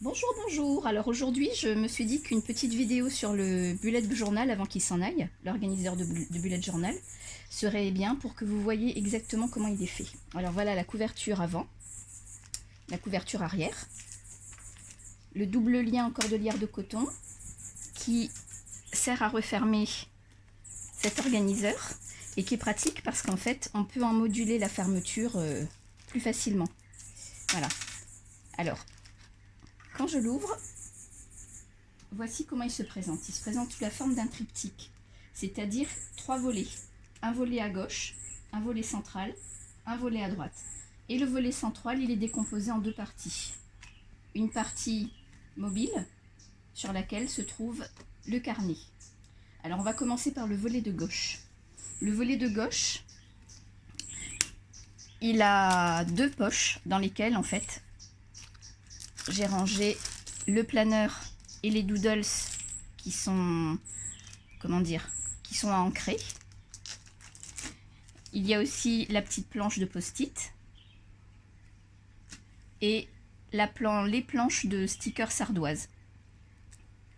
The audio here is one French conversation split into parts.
Bonjour, bonjour. Alors aujourd'hui, je me suis dit qu'une petite vidéo sur le bullet journal avant qu'il s'en aille, l'organiseur de bullet journal, serait bien pour que vous voyez exactement comment il est fait. Alors voilà la couverture avant, la couverture arrière, le double lien en cordelière de coton qui sert à refermer cet organiseur et qui est pratique parce qu'en fait, on peut en moduler la fermeture plus facilement. Voilà. Alors, quand je l'ouvre, voici comment il se présente. Il se présente sous la forme d'un triptyque, c'est-à-dire 3 volets. Un volet à gauche, un volet central, un volet à droite. Et le volet central, il est décomposé en 2 parties. Une partie mobile, sur laquelle se trouve le carnet. Alors on va commencer par le volet de gauche. Le volet de gauche, il a 2 poches dans lesquelles, en fait, j'ai rangé le planeur et les doodles qui sont, comment dire, qui sont à ancrer. Il y a aussi la petite planche de post-it et les planches de stickers ardoise.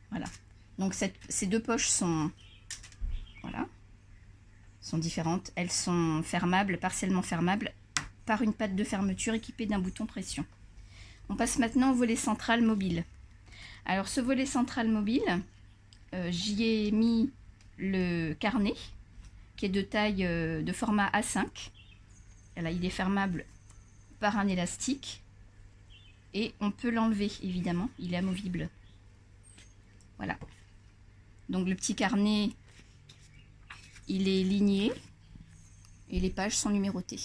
Voilà. Donc ces 2 poches sont, voilà, sont différentes. Elles sont fermables, partiellement fermables, par une patte de fermeture équipée d'un bouton pression. On passe maintenant au volet central mobile. Alors ce volet central mobile, j'y ai mis le carnet qui est de taille de format A5. Là, il est fermable par un élastique et on peut l'enlever évidemment, il est amovible. Voilà. Donc le petit carnet, il est ligné et les pages sont numérotées.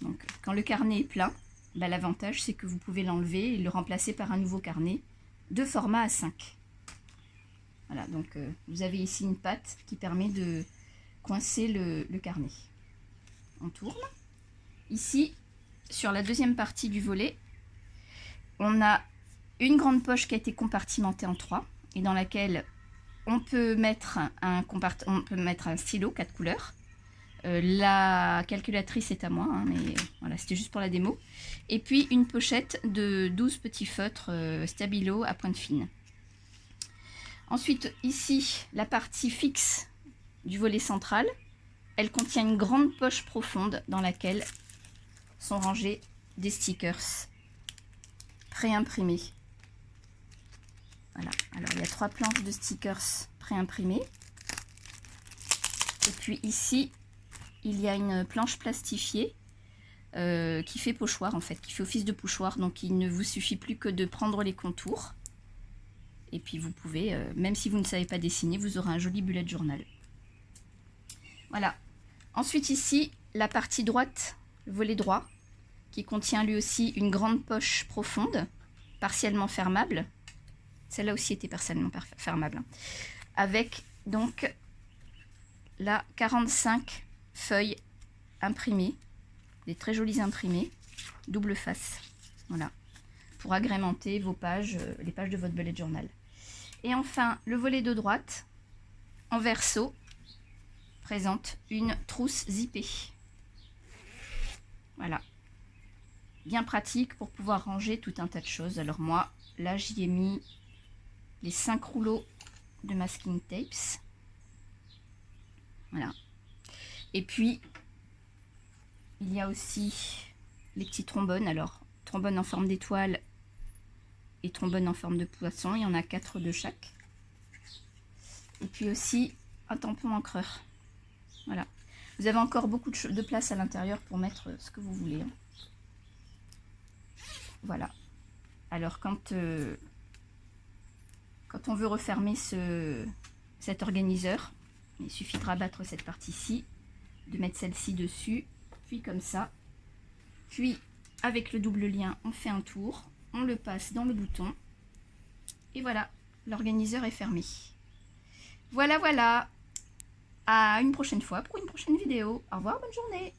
Donc quand le carnet est plein, bah, l'avantage c'est que vous pouvez l'enlever et le remplacer par un nouveau carnet de format A5. Voilà, donc vous avez ici une patte qui permet de coincer le carnet. On tourne. Ici, sur la deuxième partie du volet, on a une grande poche qui a été compartimentée en 3 et dans laquelle on peut mettre un stylo 4 couleurs. La calculatrice est à moi, hein, mais voilà, c'était juste pour la démo. Et puis une pochette de 12 petits feutres stabilo à pointe fine. Ensuite, ici, la partie fixe du volet central, elle contient une grande poche profonde dans laquelle sont rangés des stickers préimprimés. Voilà, alors il y a 3 planches de stickers préimprimés. Et puis ici, il y a une planche plastifiée qui fait pochoir en fait, qui fait office de pochoir. Donc il ne vous suffit plus que de prendre les contours. Et puis vous pouvez, même si vous ne savez pas dessiner, vous aurez un joli bullet journal. Voilà. Ensuite ici, la partie droite, le volet droit, qui contient lui aussi une grande poche profonde, partiellement fermable. Celle-là aussi était partiellement fermable. Hein. Avec donc là 45 feuilles imprimées, des très jolies imprimées, double face. Voilà. Pour agrémenter vos pages, les pages de votre bullet journal. Et enfin, le volet de droite, en verso, présente une trousse zippée. Voilà. Bien pratique pour pouvoir ranger tout un tas de choses. Alors moi, là, j'y ai mis les 5 rouleaux de masking tapes. Voilà. Et puis, il y a aussi les petits trombones. Alors, trombone en forme d'étoile et trombone en forme de poisson. Il y en a 4 de chaque. Et puis aussi un tampon encreur. Voilà. Vous avez encore beaucoup de place à l'intérieur pour mettre ce que vous voulez. Hein. Voilà. Alors quand on veut refermer cet organiseur, il suffit de rabattre cette partie-ci, de mettre celle-ci dessus, puis comme ça. Puis avec le double lien, on fait un tour, on le passe dans le bouton. Et voilà, l'organiseur est fermé. Voilà, voilà. À une prochaine fois pour une prochaine vidéo. Au revoir, bonne journée.